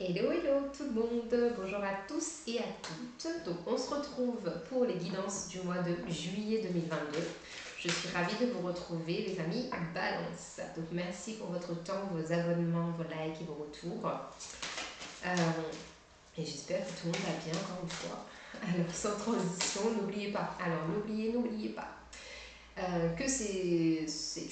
Hello, hello tout le monde, bonjour à tous et à toutes. Donc on se retrouve pour les guidances du mois de juillet 2022. Je suis ravie de vous retrouver les amis Balance. Donc merci pour votre temps, vos abonnements, vos likes et vos retours. Et j'espère que tout le monde va bien encore une fois. Alors sans transition, n'oubliez pas, n'oubliez pas que c'est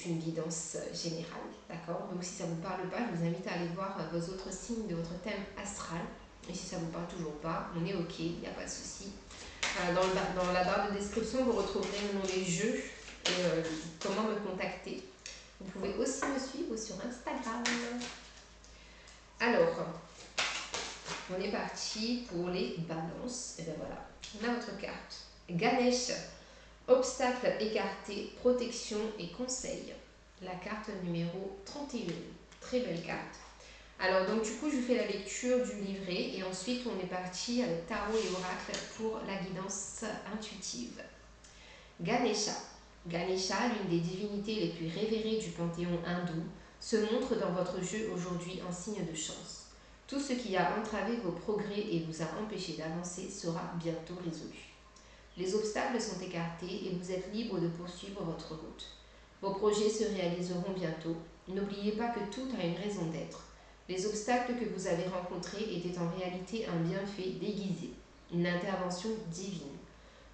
une guidance générale, d'accord? Donc si ça ne vous parle pas, je vous invite à aller voir vos autres signes de votre thème astral. Et si ça ne vous parle toujours pas, on est ok, il n'y a pas de souci. Dans la barre de description, vous retrouverez mon nom des jeux et comment me contacter. Vous pouvez aussi me suivre sur Instagram. Alors, on est parti pour les balances. Et bien voilà, on a votre carte. Ganesh. Obstacles écartés, protection et conseil. La carte numéro 31. Très belle carte. Alors donc du coup je fais la lecture du livret et ensuite on est parti avec tarot et oracle pour la guidance intuitive. Ganesha. Ganesha, l'une des divinités les plus révérées du panthéon hindou, se montre dans votre jeu aujourd'hui en signe de chance. Tout ce qui a entravé vos progrès et vous a empêché d'avancer sera bientôt résolu. Les obstacles sont écartés et vous êtes libre de poursuivre votre route. Vos projets se réaliseront bientôt. N'oubliez pas que tout a une raison d'être. Les obstacles que vous avez rencontrés étaient en réalité un bienfait déguisé, une intervention divine.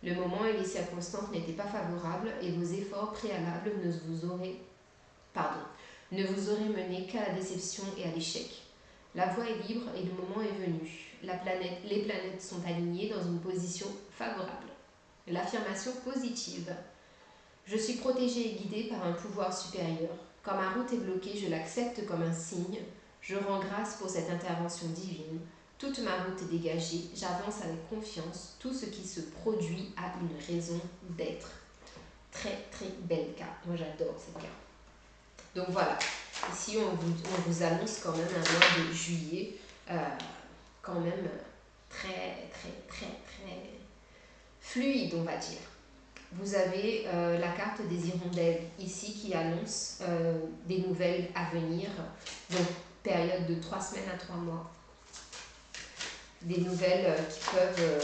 Le moment et les circonstances n'étaient pas favorables et vos efforts préalables ne vous auraient mené qu'à la déception et à l'échec. La voie est libre et le moment est venu. Les planètes sont alignées dans une position favorable. L'affirmation positive. Je suis protégée et guidée par un pouvoir supérieur. Quand ma route est bloquée, je l'accepte comme un signe. Je rends grâce pour cette intervention divine. Toute ma route est dégagée. J'avance avec confiance. Tout ce qui se produit a une raison d'être. Très très belle carte. Moi j'adore cette carte. Donc voilà. Ici on vous annonce quand même un mois de juillet. Quand même très très très très fluide, on va dire. Vous avez la carte des hirondelles ici qui annonce des nouvelles à venir, donc période de 3 semaines à 3 mois. Des nouvelles qui peuvent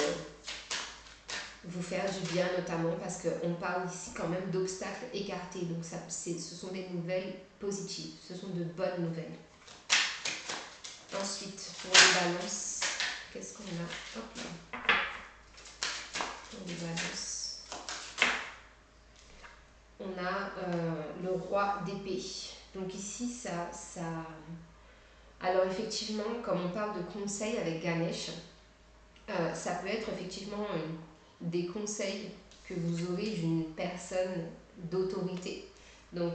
vous faire du bien, notamment parce qu'on parle ici quand même d'obstacles écartés, donc ce sont des nouvelles positives, ce sont de bonnes nouvelles. Ensuite, pour les balances, qu'est-ce qu'on a? Hop là. Pour les balances, on a le roi d'épée. Donc ici, alors effectivement, comme on parle de conseils avec Ganesh, ça peut être effectivement des conseils que vous aurez d'une personne d'autorité. Donc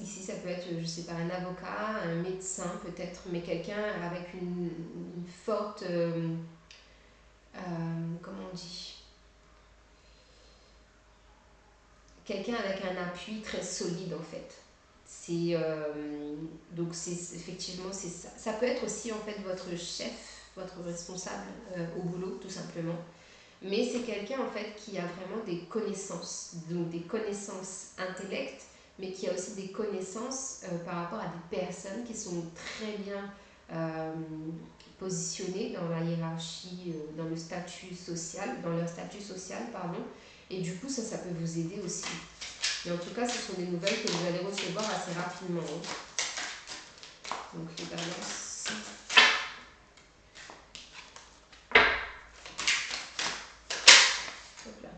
ici, ça peut être, je sais pas, un avocat, un médecin peut-être, mais quelqu'un avec une forte, comment on dit, quelqu'un avec un appui très solide en fait. Donc effectivement c'est ça. Ça peut être aussi en fait votre chef, votre responsable au boulot tout simplement. Mais c'est quelqu'un en fait qui a vraiment des connaissances, donc des connaissances intellects, mais qui a aussi des connaissances par rapport à des personnes qui sont très bien positionnées dans la hiérarchie, dans le statut social, dans leur statut social, pardon. Et du coup ça peut vous aider aussi. Mais en tout cas, ce sont des nouvelles que vous allez recevoir assez rapidement. Donc les balances. Hop là.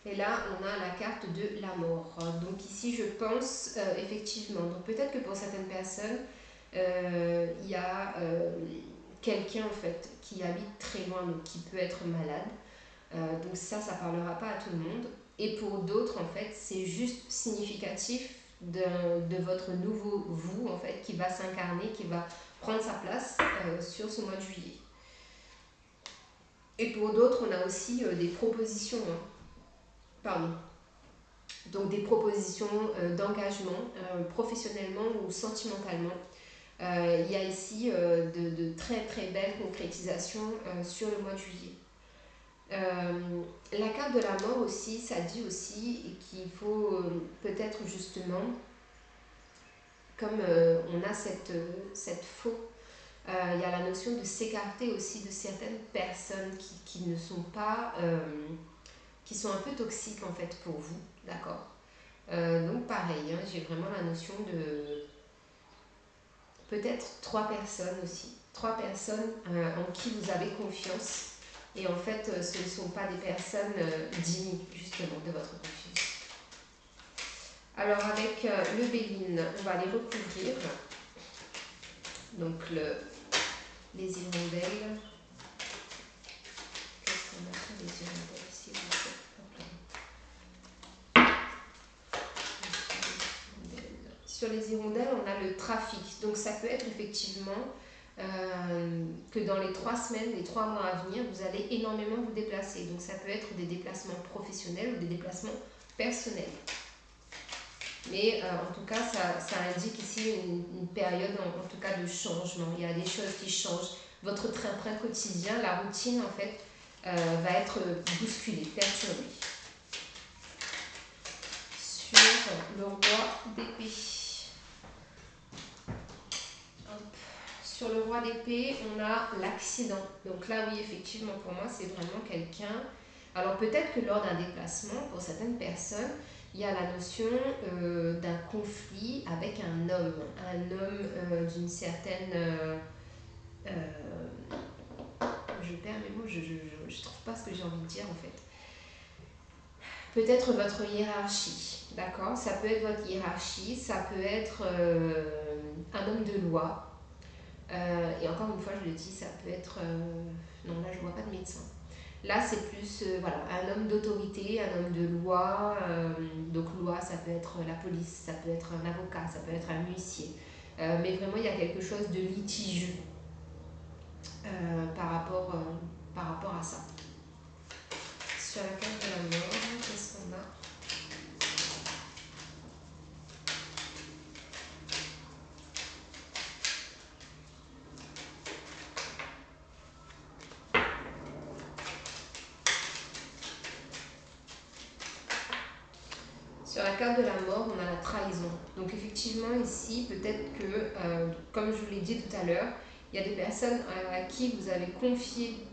Et là, on a la carte de la mort. Donc ici, je pense effectivement, donc peut-être que pour certaines personnes, il y a quelqu'un en fait qui habite très loin, donc qui peut être malade. Donc ça parlera pas à tout le monde. Et pour d'autres, en fait, c'est juste significatif de votre nouveau vous, en fait, qui va s'incarner, qui va prendre sa place sur ce mois de juillet. Et pour d'autres, on a aussi des propositions, hein. Pardon. Donc des propositions d'engagement, professionnellement ou sentimentalement. Il y a ici de très très belles concrétisations sur le mois de juillet. La carte de la mort aussi, ça dit aussi qu'il faut peut-être justement comme on a cette faux, il y a la notion de s'écarter aussi de certaines personnes qui ne sont pas, qui sont un peu toxiques en fait pour vous, d'accord. Donc pareil, hein, j'ai vraiment la notion de peut-être 3 personnes aussi, 3 personnes en qui vous avez confiance. Et en fait, ce ne sont pas des personnes dignes justement de votre confiance. Alors avec le Béline, on va les recouvrir. Donc les hirondelles. Qu'est-ce qu'on a sur les hirondelles ici? Sur les hirondelles, on a le trafic. Donc ça peut être effectivement que dans les 3 semaines, les 3 mois à venir, vous allez énormément vous déplacer. Donc ça peut être des déplacements professionnels ou des déplacements personnels. Mais en tout cas, ça indique ici une période en tout cas de changement. Il y a des choses qui changent. Votre train-train quotidien, la routine en fait, va être bousculée, perturbée. Sur le roi d'épée. Sur le roi d'épée, on a l'accident. Donc là, oui, effectivement, pour moi, c'est vraiment quelqu'un... Alors peut-être que lors d'un déplacement, pour certaines personnes, il y a la notion d'un conflit avec un homme d'une certaine... je perds mes mots, je ne trouve pas ce que j'ai envie de dire en fait. Peut-être votre hiérarchie, d'accord. Ça peut être votre hiérarchie, ça peut être un homme de loi. Et encore une fois, je le dis, ça peut être... non, là, je ne vois pas de médecin. Là, c'est plus voilà, un homme d'autorité, un homme de loi. Donc, loi, ça peut être la police, ça peut être un avocat, ça peut être un huissier. Mais vraiment, il y a quelque chose de litigieux par rapport à ça. Sur la carte de la mort, qu'est-ce qu'on a? Sur la carte de la mort, on a la trahison. Donc effectivement ici, peut-être que, comme je vous l'ai dit tout à l'heure, il y a des personnes à qui vous avez confié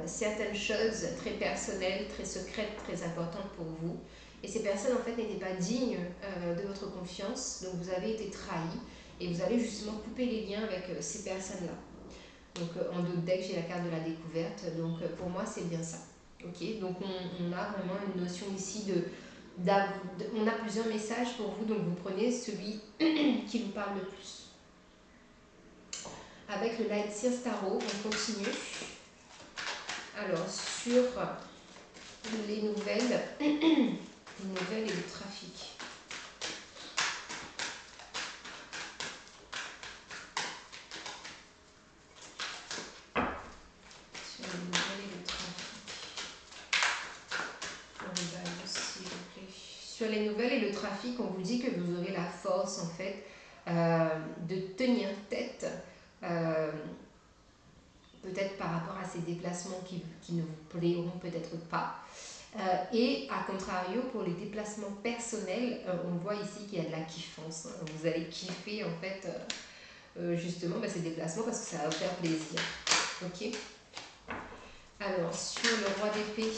certaines choses très personnelles, très secrètes, très importantes pour vous. Et ces personnes en fait n'étaient pas dignes de votre confiance, donc vous avez été trahi et vous allez justement couper les liens avec ces personnes-là. Donc en dos de deck, j'ai la carte de la découverte, donc pour moi c'est bien ça. Ok, donc on a vraiment une notion ici on a plusieurs messages pour vous, donc vous prenez celui qui vous parle le plus. Avec le Light Sears Tarot, on continue. Alors sur les nouvelles, et le trafic. Sur les nouvelles et le trafic. S'il vous plaît. Sur les nouvelles et le trafic, on vous dit que vous aurez la force en fait de tenir tête, peut-être par rapport à ces déplacements qui ne vous plairont peut-être pas. Et à contrario, pour les déplacements personnels, on voit ici qu'il y a de la kiffance. Hein. Vous allez kiffer en fait justement ces déplacements parce que ça va vous faire plaisir. Ok. Alors sur le roi d'épée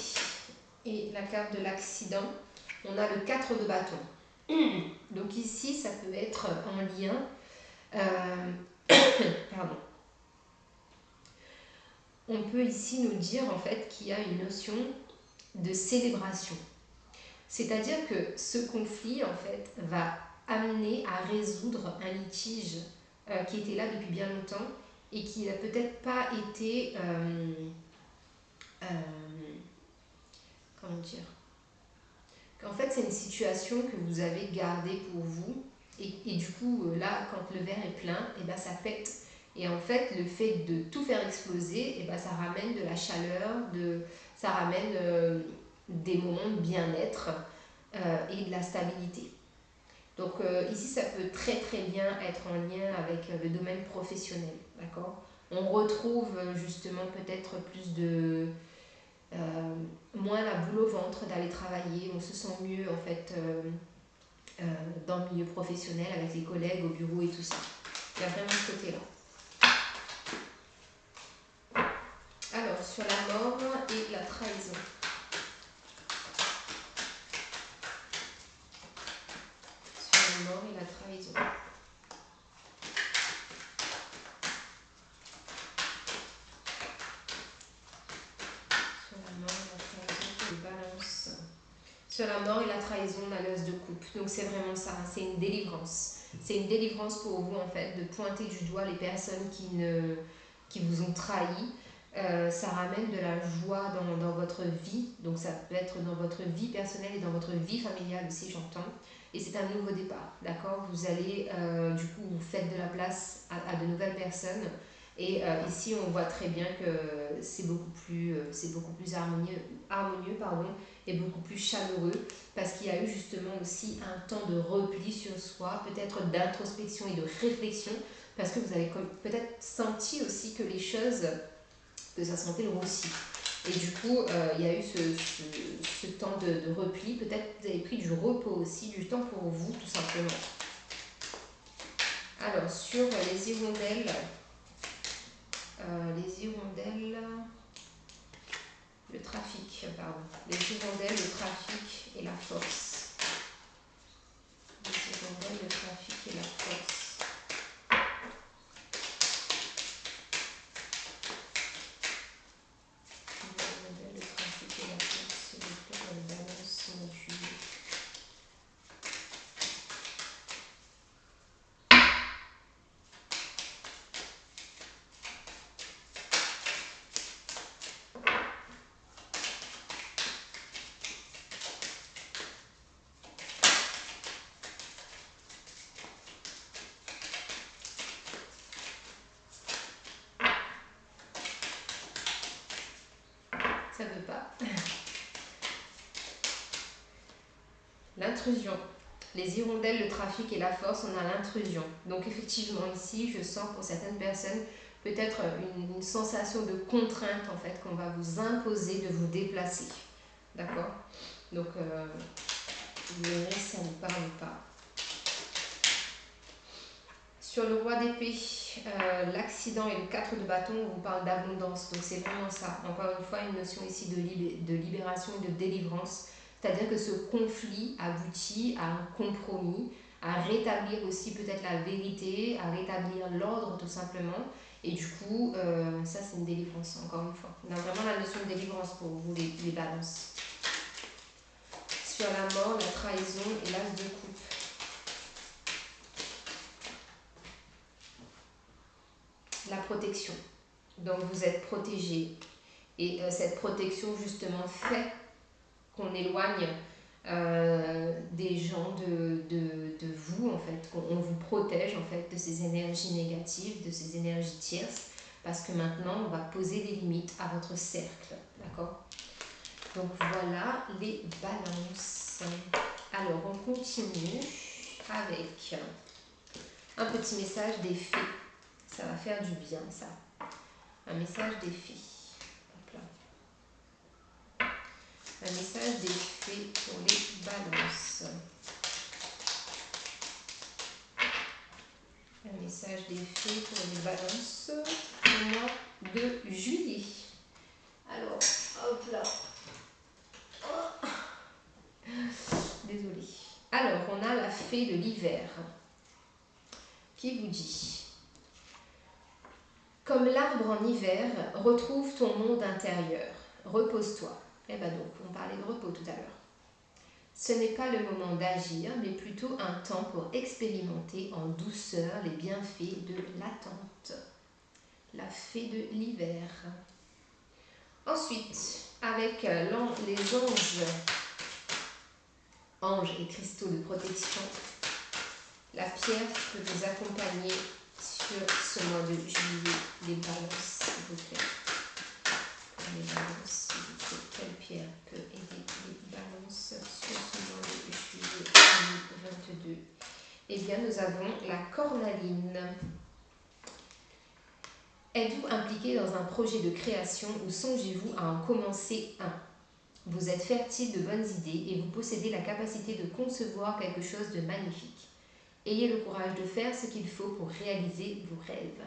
et la carte de l'accident, on a le 4 de bâton. Donc ici, ça peut être en lien... pardon. On peut ici nous dire en fait qu'il y a une notion de célébration. C'est-à-dire que ce conflit en fait va amener à résoudre un litige qui était là depuis bien longtemps et qui n'a peut-être pas été... comment dire? En fait, c'est une situation que vous avez gardée pour vous et du coup, là, quand le verre est plein, et ben, ça pète. Et en fait, le fait de tout faire exploser, et ben, ça ramène de la chaleur, ça ramène des moments de bien-être et de la stabilité. Donc ici, ça peut très très bien être en lien avec le domaine professionnel, d'accord. On retrouve justement peut-être plus de... moins la boule au ventre d'aller travailler, on se sent mieux en fait dans le milieu professionnel, avec les collègues, au bureau et tout ça. Il y a vraiment ce côté-là. Alors, sur la mort et la trahison. Sur la mort et la trahison. Sur la mort et la trahison, je balance. Sur la mort et la trahison, la l'os de coupe. Donc c'est vraiment ça, hein, c'est une délivrance. C'est une délivrance pour vous en fait, de pointer du doigt les personnes qui vous ont trahi. Ça ramène de la joie dans votre vie, donc ça peut être dans votre vie personnelle et dans votre vie familiale aussi, j'entends. Et c'est un nouveau départ, d'accord? Vous allez, du coup, vous faites de la place à de nouvelles personnes. Et ici, on voit très bien que c'est beaucoup plus harmonieux pardon, et beaucoup plus chaleureux, parce qu'il y a eu justement aussi un temps de repli sur soi, peut-être d'introspection et de réflexion, parce que vous avez peut-être senti aussi que les choses, que ça sentait le roussi. Et du coup, il y a eu ce temps de repli. Peut-être que vous avez pris du repos aussi, du temps pour vous, tout simplement. Alors, sur les hirondelles, le trafic, pardon. Les hirondelles, le trafic et la force. Les hirondelles, le trafic et la force. Ça veut pas. L'intrusion. Les hirondelles, le trafic et la force, on a l'intrusion. Donc effectivement ici, je sens pour certaines personnes peut-être une sensation de contrainte en fait qu'on va vous imposer de vous déplacer. D'accord? Donc vous verrez si ça ne vous parle pas. Sur le roi d'épée, l'accident et le 4 de bâton, on vous parle d'abondance. Donc c'est vraiment ça. Encore une fois, une notion ici de libération et de délivrance. C'est-à-dire que ce conflit aboutit à un compromis, à rétablir aussi peut-être la vérité, à rétablir l'ordre tout simplement. Et du coup, ça c'est une délivrance, encore une fois. On a vraiment la notion de délivrance pour vous, les balances. Sur la mort, la trahison et l'as de coupe. La protection. Donc vous êtes protégé. Et cette protection justement fait qu'on éloigne des gens de vous en fait, qu'on vous protège en fait de ces énergies négatives, de ces énergies tierces, parce que maintenant on va poser des limites à votre cercle, d'accord? Donc voilà les balances. Alors on continue avec un petit message des fées. Ça va faire du bien ça. Un message des fées. Hop là. Un message des fées pour les balances. Un message des fées pour les balances au mois de juillet. Alors, hop là. Oh. Désolée. Alors, on a la fée de l'hiver qui vous dit: comme l'arbre en hiver, retrouve ton monde intérieur. Repose-toi. Eh bien donc, on parlait de repos tout à l'heure. Ce n'est pas le moment d'agir, mais plutôt un temps pour expérimenter en douceur les bienfaits de l'attente. La fée de l'hiver. Ensuite, avec les anges et cristaux de protection, la pierre peut vous accompagner sur ce mois de juillet. Les balances, s'il vous plaît. Les balances, s'il vous plaît. Quelle pierre peut aider les balances sur ce mois de juillet 2022? Eh bien, nous avons la cornaline. Êtes-vous impliqué dans un projet de création ou songez-vous à en commencer un? Vous êtes fertile de bonnes idées et vous possédez la capacité de concevoir quelque chose de magnifique. Ayez le courage de faire ce qu'il faut pour réaliser vos rêves.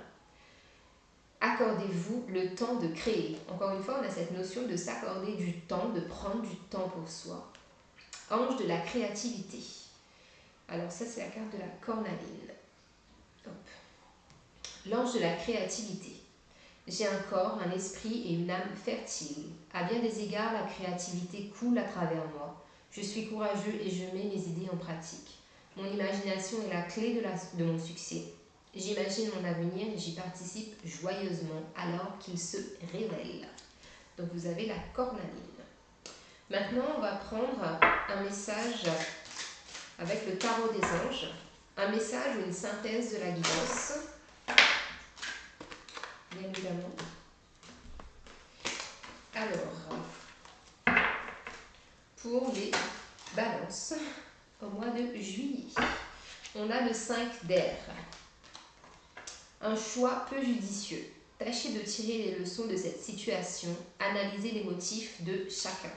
Accordez-vous le temps de créer. Encore une fois, on a cette notion de s'accorder du temps, de prendre du temps pour soi. Ange de la créativité. Alors ça, c'est la carte de la cornaline. Hop. L'ange de la créativité. J'ai un corps, un esprit et une âme fertile. À bien des égards, la créativité coule à travers moi. Je suis courageux et je mets mes idées en pratique. Mon imagination est la clé de mon succès. J'imagine mon avenir et j'y participe joyeusement alors qu'il se révèle. Donc vous avez la cornaline. Maintenant, on va prendre un message avec le tarot des anges. Un message ou une synthèse de la guidance. Bien évidemment. Alors, pour les balances, au mois de juillet, on a le 5 d'air. Un choix peu judicieux. Tâchez de tirer les leçons de cette situation, analysez les motifs de chacun.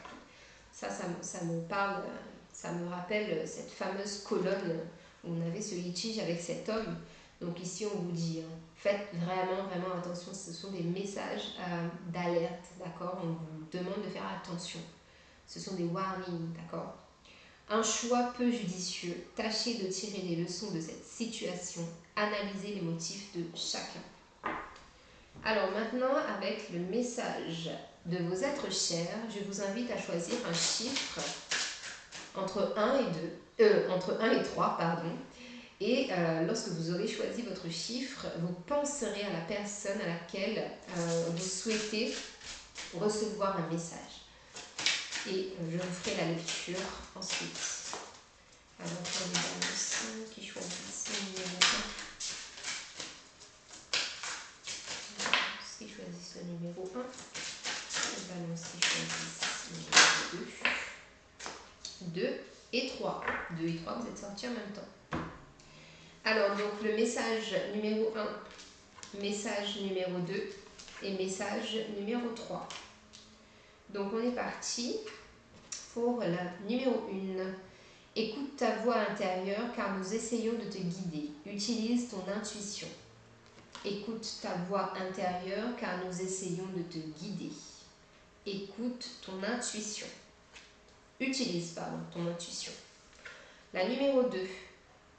Ça me parle, ça me rappelle cette fameuse colonne où on avait ce litige avec cet homme. Donc ici on vous dit, faites vraiment attention, ce sont des messages d'alerte, d'accord? On vous demande de faire attention. Ce sont des warnings, d'accord? Un choix peu judicieux. Tâchez de tirer les leçons de cette situation. Analysez les motifs de chacun. Alors maintenant, avec le message de vos êtres chers, je vous invite à choisir un chiffre entre 1 et 3, pardon. Et lorsque vous aurez choisi votre chiffre, vous penserez à la personne à laquelle vous souhaitez recevoir un message. Et je vous ferai la lecture ensuite. Alors, pour les balances qui choisissent le numéro 1. Qui choisissent le numéro 1. Les balances qui choisissent le numéro 2. 2 et 3. 2 et 3, vous êtes sortis en même temps. Alors, donc, le message numéro 1, message numéro 2 et message numéro 3. Donc, on est parti pour la numéro 1. Écoute ta voix intérieure car nous essayons de te guider. Utilise ton intuition. Écoute ta voix intérieure car nous essayons de te guider. Écoute ton intuition. Utilise, ton intuition. La numéro 2.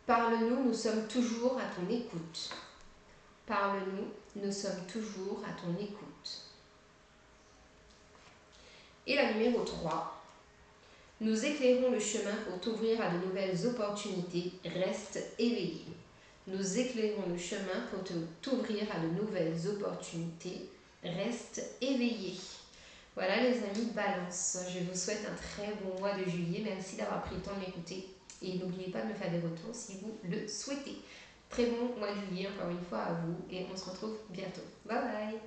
Parle-nous, nous sommes toujours à ton écoute. Parle-nous, nous sommes toujours à ton écoute. Et la numéro 3. Nous éclairons le chemin pour t'ouvrir à de nouvelles opportunités. Reste éveillé. Nous éclairons le chemin pour t'ouvrir à de nouvelles opportunités. Reste éveillé. Voilà les amis Balance. Je vous souhaite un très bon mois de juillet. Merci d'avoir pris le temps de m'écouter. Et n'oubliez pas de me faire des retours si vous le souhaitez. Très bon mois de juillet encore une fois à vous. Et on se retrouve bientôt. Bye bye.